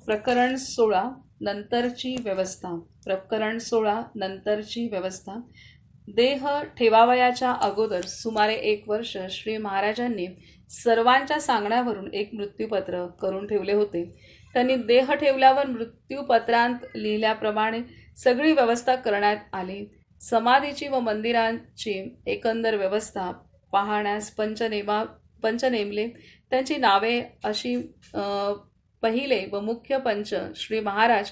प्रकरण 16 नंतरची व्यवस्था. प्रकरण 16 नंतरची व्यवस्था. देह ठेवावयाच्या अगोदर सुमारे 1 वर्ष श्री महाराजांनी सर्वांच्या सांगण्यावरून एक मृत्यूपत्र करून ठेवले होते. त्यांनी देह ठेवल्यावर मृत्यूपत्रांत लिहिल्याप्रमाणे सगळी व्यवस्था करण्यात आली. समाधीची व मंदिरांची एकंदर व्यवस्था पाहण्यास पंच नेमले. त्यांची नावे अशी पहिले व मुख्य पंच श्री महाराज,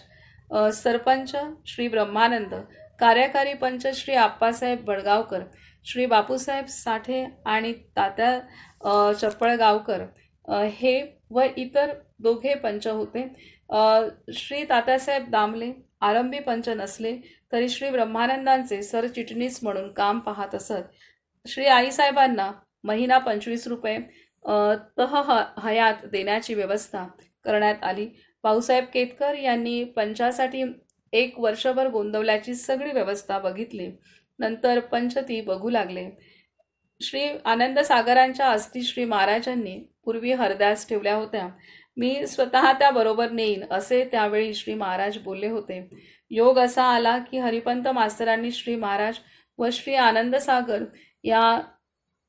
सरपंच श्री ब्रह्मानंद, कार्यकारी पंच श्री आप्पासाहेब बडगावकर, श्री बापूसाहेब साठे आणि तात्या चपळगावकर हे व इतर 2 पंच होते. श्री तात्यासाहेब दामले आरंभी पंच नसले तरी श्री ब्रह्मानंदांचे सरचिटणीस म्हणून काम पाहत असत. श्री आईसाहेबांना महिना 25 रुपये हयात देण्याची व्यवस्था करण्यात आली. भाऊसाहेब केतकर यांनी पंचासाठी 1 वर्षभर गोंदवल्याची सगळी व्यवस्था बघितली. नंतर पंच ती बघू लागले. श्री आनंद सागरांच्या अस्थी श्री महाराजांनी पूर्वी हरदास ठेवल्या होत्या. मी स्वतः त्या बरोबर नेईन असे त्यावेळी श्री महाराज बोलले होते. योग असा आला की हरिपंत मास्तरांनी श्री महाराज व श्री आनंद सागर या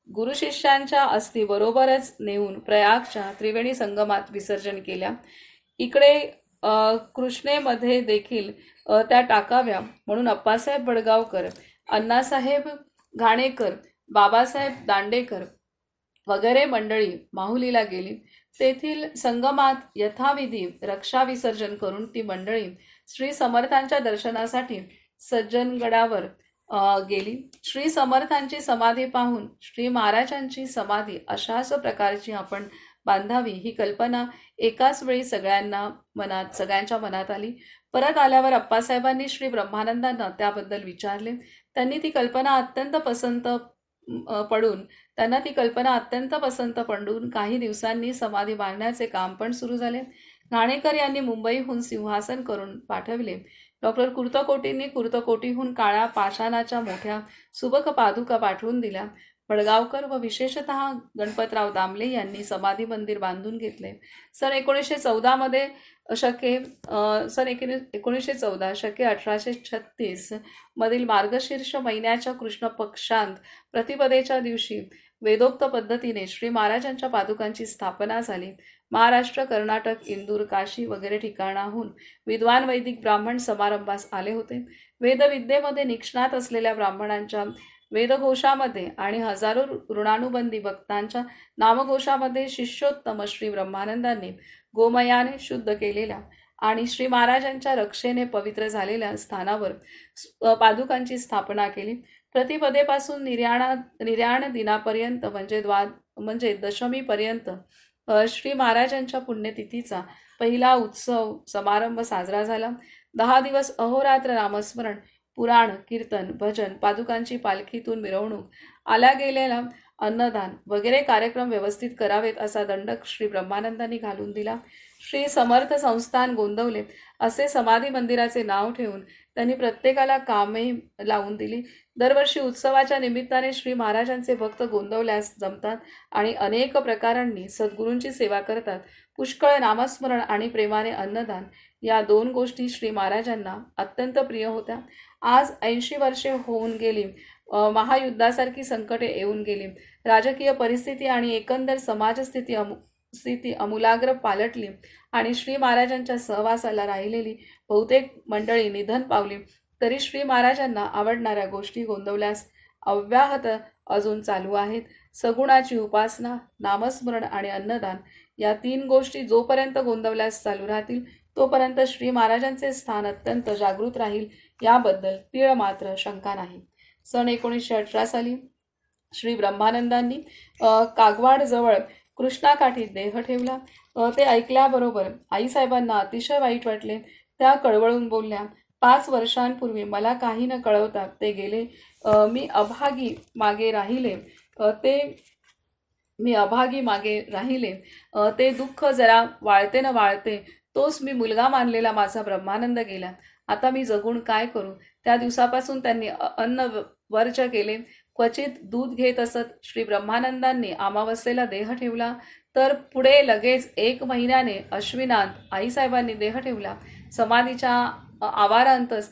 गुरुशिष्यांच्या अस्थी बरोबरच नेऊन प्रयागच्या त्रिवेणी संगमात विसर्जन केल्या. इकडे कृष्णेमध्ये देखील त्या टाकाव्या म्हणून अप्पासाहेब बडगावकर, अण्णासाहेब घाणेकर, बाबासाहेब दांडेकर वगैरे मंडळी माहुलीला गेली. तेथील संगमात यथाविधी रक्षा विसर्जन करून ती मंडळी श्री समर्थांच्या दर्शनासाठी सज्जनगडावर गेली. श्री समर्थांची समाधी पाहून श्री महाराजांची समाधी अशाच प्रकारची आपण बांधावी ही कल्पना एकाच वेळी सगळ्यांच्या मनात आली. परत आल्यावर अप्पासाहेबांनी श्री ब्रह्मानंदांना त्याबद्दल विचारले. त्यांना ती कल्पना अत्यंत पसंत पडून काही दिवसांनी समाधी बांधण्याचे काम पण सुरू झाले. घाणेकर यांनी मुंबईहून सिंहासन करून पाठविले. डॉक्टर कुर्तकोटींनी कुर्तकोटीहून काळ्या पाषाणाच्या मोठ्या सुबक पादुका पाठवून दिल्या. बडगावकर व विशेषतः गणपतराव दामले यांनी समाधी मंदिर बांधून घेतले. सन 1914 शके 1836 मधील मार्गशीर्ष महिन्याच्या कृष्ण पक्षांत प्रतिपदेच्या दिवशी वेदोक्त पद्धतीने श्री महाराजांच्या पादुकांची स्थापना झाली. महाराष्ट्र, कर्नाटक, इंदूर, काशी वगैरे ठिकाणाहून विद्वान वैदिक ब्राह्मण समारंभास आले होते. वेदविद्येमध्ये निष्णात असलेल्या ब्राह्मणांच्या वेदघोषामध्ये आणि हजारो ऋणानुबंधी भक्तांच्या नामघोषामध्ये शिष्योत्तम श्री ब्रह्मानंदांनी गोमयाने शुद्ध केलेल्या आणि श्री महाराजांच्या रक्षेने पवित्र झालेल्या स्थानावर पादुकांची स्थापना केली. प्रतिपदेपासून निर्याण दिनापर्यंत म्हणजे दशमीपर्यंत श्री महाराजांच्या पुण्यतिथीचा पहिला उत्सव समारंभ साजरा झाला. 10 दिवस अहोरात्र नामस्मरण, पुराण, कीर्तन, भजन, पादुकांची पालखीतून मिरवणूक, आल्या गेलेला अन्नदान वगैरे कार्यक्रम व्यवस्थित करावेत असा दंडक श्री ब्रह्मानंदांनी घालून दिला. श्री समर्थ संस्थान गोंदवले असे समाधी मंदिराचे नाव ठेवून त्यांनी प्रत्येकाला कामे लावून दिली. दरवर्षी उत्सवाच्या निमित्ताने श्री महाराजांचे भक्त गोंदवल्यास जमतात आणि अनेक प्रकारांनी सद्गुरूंची सेवा करतात. पुष्कळ नामस्मरण आणि प्रेमाने अन्नदान या 2 गोष्टी श्री महाराजांना अत्यंत प्रिय होत्या. आज 80 वर्षे होऊन गेली. महायुद्धासारखी संकटे येऊन गेली. राजकीय परिस्थिती आणि एकंदर समाजस्थिती अमूलाग्र पालटली आणि श्री महाराजांच्या सहवासाला राहिलेली बहुतेक मंडळी निधन पावली. तरी श्री महाराजांना आवडणाऱ्या गोष्टी गोंदवल्यास अव्याहत अजून चालू आहेत. सगुणाची उपासना, नामस्मरण आणि अन्नदान या 3 गोष्टी जोपर्यंत गोंदवल्यास चालू राहतील तोपर्यंत श्री महाराजांचे स्थान अत्यंत जागृत राहील याबद्दल तीळ मात्र शंका नाही. सन 1918 साली श्री ब्रह्मानंदांनी कागवाडजवळ कृष्णाकाठी देह ठेवला. ते ऐकल्याबरोबर आईसाहेबांना अतिशय वाईट वाटले. त्या कळवळून बोलल्या, 5 वर्षांपूर्वी मला काही न कळवता ते गेले. मी अभागी मागे राहिले. ते दुःख जरा वाळते न वाळते तोच मी मुलगा मानलेला माझा ब्रह्मानंद गेला. आता मी जगून काय करू. त्या दिवसापासून त्यांनी अन्न वर्ज्य केले. क्वचित दूध घेत असत. श्री ब्रह्मानंदांनी अमावस्येला देह ठेवला तर पुढे लगेच 1 महिन्याने अश्विनात आईसाहेबांनी देह ठेवला. समाधीच्या आवारांतच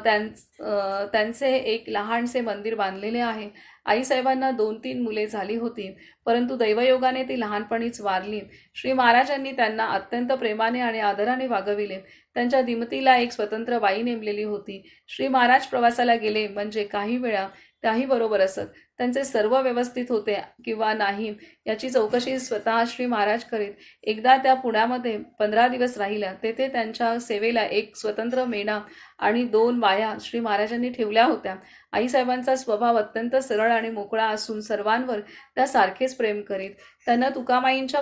त्यांचे एक लहानसे मंदिर बांधलेले आहे. आईसाहेबांना 2-3 मुले झाली होती, परंतु दैवयोगाने ती लहानपणीच वारली. श्री महाराजांनी त्यांना अत्यंत प्रेमाने आणि आदराने वागविले. त्यांच्या दिमतीला एक स्वतंत्र बाई नेमलेली होती. श्री महाराज प्रवासाला गेले म्हणजे काही वेळा त्याही बरोबर असत. त्यांचे सर्व व्यवस्थित होते किंवा नाही याची चौकशी स्वतः श्री महाराज करीत. एकदा त्या पुण्यामध्ये 15 दिवस राहिल्या. तेथे त्यांच्या सेवेला एक स्वतंत्र मेणा आणि 2 बाया श्री महाराजांनी ठेवल्या होत्या. आईसाहेबांचा स्वभाव अत्यंत सरळ आणि मोकळा असून सर्वांवर त्या सारखेच प्रेम करीत. त्यांना तुकामाईंच्या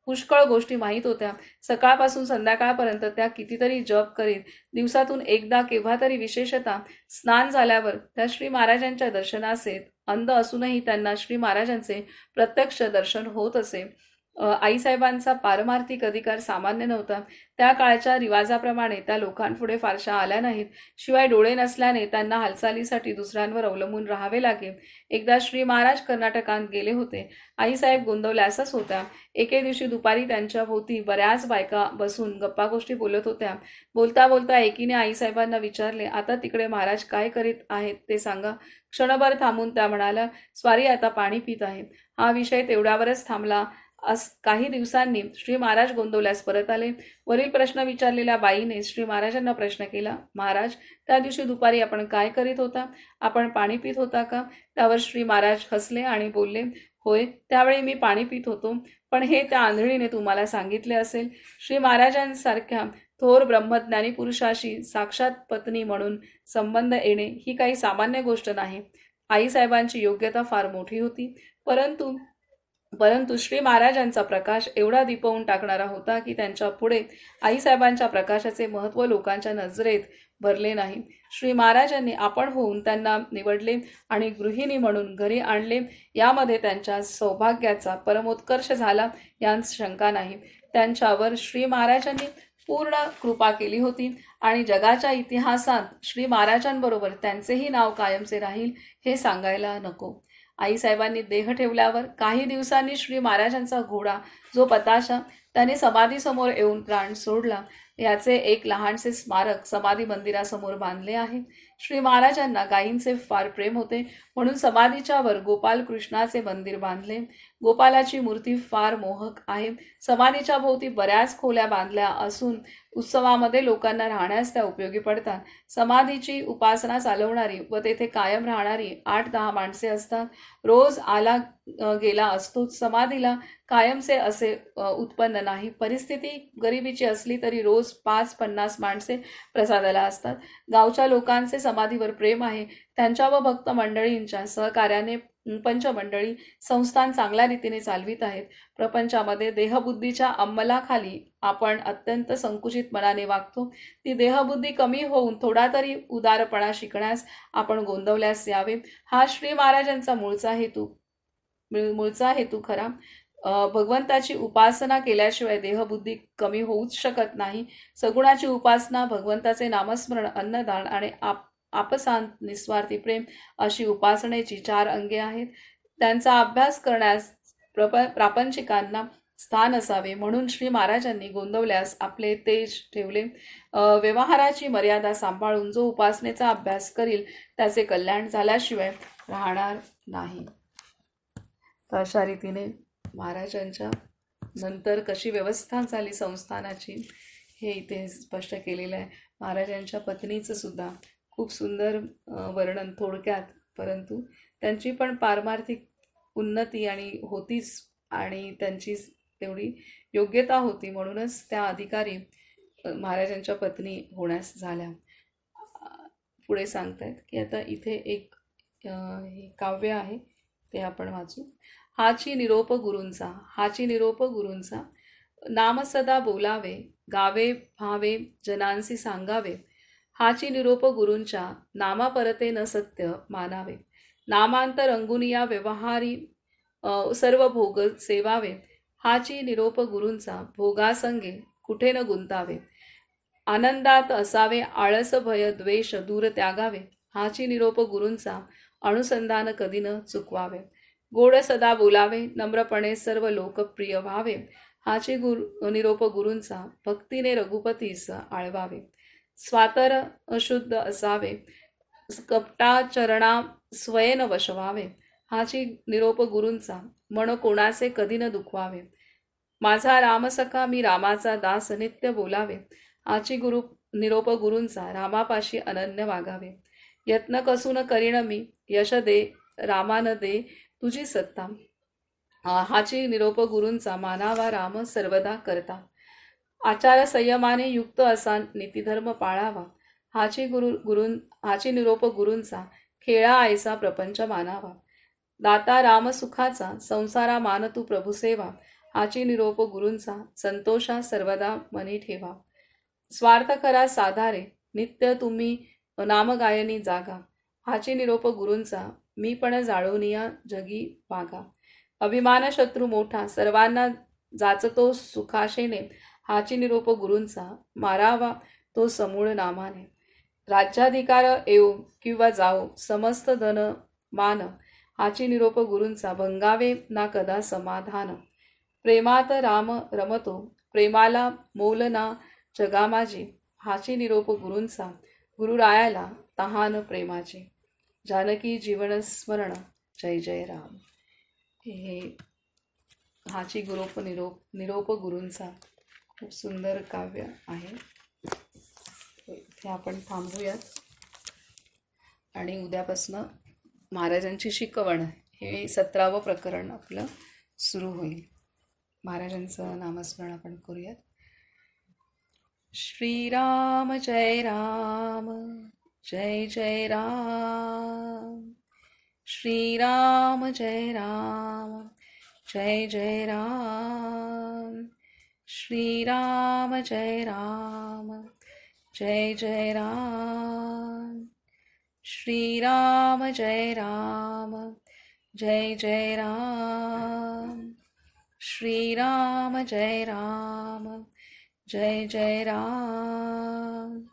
पुष्कळ गोष्टी माहीत होत्या. सकाळपासून संध्याकाळपर्यंत त्या कितीतरी जप करीत. दिवसातून एकदा केव्हा तरी विशेषतः स्नान झाल्यावर त्या श्री महाराजांच्या दर्शनास येत. अंध असूनही त्यांना श्री महाराजांचे प्रत्यक्ष दर्शन होत असे. आईसाहेबांचा पारमार्थिक अधिकार सामान्य नव्हता. त्या काळच्या रिवाजाप्रमाणे त्या लोकांपुढे फारशा आल्या नाहीत. शिवाय डोळे नसल्याने त्यांना हालचालीसाठी दुसऱ्यांवर अवलंबून राहावे लागे. एकदा श्री महाराज कर्नाटकात गेले होते. आईसाहेब गोंदवल्यासच होत्या. एके दिवशी दुपारी त्यांच्या भोवती बऱ्याच बायका बसून गप्पागोष्टी बोलत होत्या. बोलता बोलता एकीने आईसाहेबांना विचारले, आता तिकडे महाराज काय करीत आहेत ते सांगा. क्षणभर थांबून त्या म्हणाल्या, स्वारी आता पाणी पित आहेत. हा विषय तेवढ्यावरच थांबला. काही दिवसांनी श्री महाराज गोंदवल्यास परत आले. वरील प्रश्न विचारलेल्या बाईने श्री महाराजांना प्रश्न केला, महाराज, त्या दिवशी दुपारी आपण काय करीत होता? आपण पाणी पित होता का? त्यावर श्री महाराज हसले आणि बोलले, होय, त्यावेळी मी पाणी पित होतो. पण हे त्या आंधळीने तुम्हाला सांगितले असेल. श्री महाराजांसारख्या थोर ब्रह्मज्ञानी पुरुषाशी साक्षात पत्नी म्हणून संबंध येणे ही काही सामान्य गोष्ट नाही. आईसाहेबांची योग्यता फार मोठी होती, परंतु श्री महाराजांचा प्रकाश एवढा दिपवून टाकणारा होता की त्यांच्या पुढे आईसाहेबांच्या प्रकाशाचे महत्त्व लोकांच्या नजरेत भरले नाही. श्री महाराजांनी आपण होऊन त्यांना निवडले आणि गृहिणी म्हणून घरी आणले. यामध्ये त्यांच्या सौभाग्याचा परमोत्कर्ष झाला यात शंका नाही. त्यांच्यावर श्री महाराजांनी पूर्ण कृपा केली होती आणि जगाच्या इतिहासात श्री महाराजांबरोबर त्यांचेही नाव कायमचे राहील हे सांगायला नको. आईसाहेबांनी देह ठेवल्यावर काही दिवसांनी श्री महाराजांचा घोडा जो पताशा त्याने समाधीसमोर येऊन प्राण सोडला याचे एक लहानसे स्मारक समाधी मंदिरासमोर बांधले आहे. श्री महाराजांना गायींचे फार प्रेम होते म्हणून समाधीच्या वर गोपाल कृष्णाचे मंदिर बांधले. गोपालाची मूर्ती फार मोहक आहे. समाधीच्या भोवती बऱ्याच खोल्या बांधल्या असून उत्सवामध्ये लोकांना राहण्यास त्या उपयोगी पडतात. समाधीची उपासना चालवणारी व तेथे कायम राहणारी 8-10 माणसे असतात. रोज आला गेला असतोच. समाधीला कायमचे असे उत्पन्न नाही. परिस्थिती गरिबीची असली तरी रोज 5-50 माणसे प्रसादाला असतात. गावच्या लोकांचे समाधीवर प्रेम आहे. त्यांच्या व भक्त मंडळींच्या सहकार्याने पंचमंडळी संस्थान चांगल्या रीतीने चालवित आहेत. प्रपंचामध्ये देहबुद्धीच्या अंमलाखाली आपण अत्यंत संकुचित मनाने वागतो. ती देहबुद्धी कमी होऊन थोडा तरी उदारपणा शिकण्यास आपण गोंदवल्यास यावे. हा श्री महाराजांचा मूळचा हेतू खरा. भगवंताची उपासना केल्याशिवाय देहबुद्धी कमी होऊच शकत नाही. सगुणाची उपासना, भगवंताचे नामस्मरण, अन्नदान आणि आपसांत निस्वार्थी प्रेम अशी उपासनेची 4 अंगे आहेत. त्यांचा अभ्यास करण्यास प्रापंचिकांना स्थान असावे म्हणून श्री महाराजांनी गोंदवल्यास आपले तेज ठेवले. व्यवहाराची मर्यादा सांभाळून जो उपासनेचा अभ्यास करील त्याचे कल्याण झाल्याशिवाय राहणार नाही. तर अशा रीतीने महाराजांच्या नंतर कशी व्यवस्था झाली संस्थानाची हे इथे स्पष्ट केलेलं आहे. महाराजांच्या पत्नीचं सुद्धा खूप सुंदर वर्णन थोडक्यात, परंतु त्यांची पण पारमार्थिक उन्नती आणि होतीच आणि त्यांची तेवढी योग्यता होती म्हणूनच त्या अधिकारी महाराजांच्या पत्नी होण्यास झाल्या. पुढे सांगतायत की आता इथे एक काव्य आहे ते आपण वाचू. हाची निरोप गुरूंचा नाम सदा बोलावे, गावे भावे जनांसी सांगावे. हाची निरोप गुरूंच्या नामा परते न सत्य मानावे. नामांतर अंगुनिया व्यवहारी सर्व भोग सेवावे. हाची निरोप गुरूंचा भोगासंगे कुठे न गुंतावे. आनंदात असावे आळस भय द्वेष दूर त्यागावे. हाची निरोप गुरूंचा अनुसंधान कधी न चुकवावे. गोड सदा बोलावे, नम्रपणे सर्व लोकप्रिय व्हावे, हाची निरोप गुरूंचा, भक्तीने रघुपतीस आळवावे. स्वातर अशुद्ध असावे, कपटाचरणा स्वयं वश व्हावे, हाची निरोप गुरूंचा, मन कोणाचे कधी न दुखवावे. माझा रामसखा मी रामाचा दास नित्य बोलावे, हाची निरोप गुरूंचा, रामापाशी अनन्य वागावे. यत्न कसून करीन मी, यश दे रामान दे तुझी सत्ता, हाची निरोप गुरूंचा, मानावा राम सर्वदा करता. आचार संयमाने युक्त असा नीतिधर्म पाळावा, हाची निरोप गुरूंचा, खेळा आयसा प्रपंच मानावा. दाता राम सुखाचा, संसारा मान तू प्रभू सेवा, हाची निरोप गुरूंचा, संतोषा सर्वदा मनी ठेवा. स्वार्थ करा साधारे, नित्य तुम्ही नामगायनी जागा, हाची निरोप गुरूंचा, मी पण जाळोनिया जगी वागा. अभिमान शत्रू मोठा, सर्वांना जाचतो सुखाशेने, हाची निरोप गुरूंचा, मारावा तो समूळ नामाने. राज्याधिकार येऊ किंवा जाओ, समस्त धन मान, हाची निरोप गुरूंचा, भंगावे ना कदा समाधान. प्रेमात राम रमतो, प्रेमाला मोल ना जगा माझी, हाची निरोप गुरूंचा, गुरुरायाला तहान प्रेमाची. जानकी जीवन स्मरण, जय जय राम. हे हाची निरोप गुरूंचा खूप सुंदर काव्य आहे. इथे आपण थांबूयात आणि उद्यापासून महाराजांची शिकवण हे 17वं प्रकरण आपलं सुरू होईल. महाराजांचं नामस्मरण आपण करूयात. श्रीराम जय राम, जय जय राम. श्रीराम जय राम, जय जय राम. श्रीराम जय राम, जय जय राम. श्रीराम जय राम, जय जय राम. श्रीराम जय राम, जय जय राम.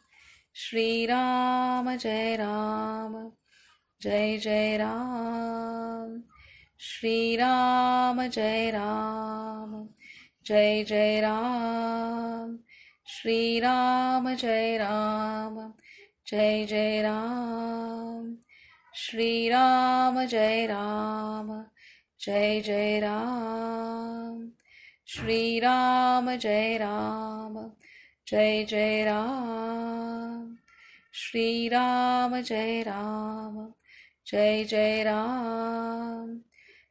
श्रीराम जय राम, जय जय राम. श्रीराम जय राम, जय जय राम. श्रीराम जय राम, जय जय राम. श्रीराम जय राम, जय जय राम. श्रीराम जय राम, जय जय राम. श्रीराम जय राम, जय जय राम.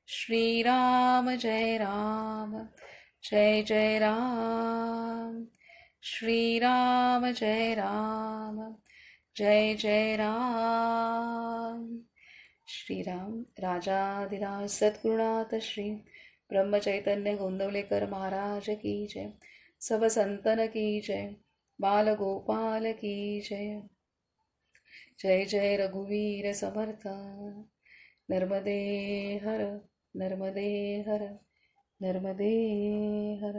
श्रीराम जय राम, जय जय राम. श्रीराम जय राम, जय जय राम. श्रीराम. राजाधिराज सद्गुरुनाथ श्री ब्रह्मचैतन्य गोंदवलेकर महाराज की जय. सब संतन की जय. बाल गोपाल की जय. जय जय रघुवीर समर्थ. नर्मदे हर, नर्मदे हर, नर्मदे हर.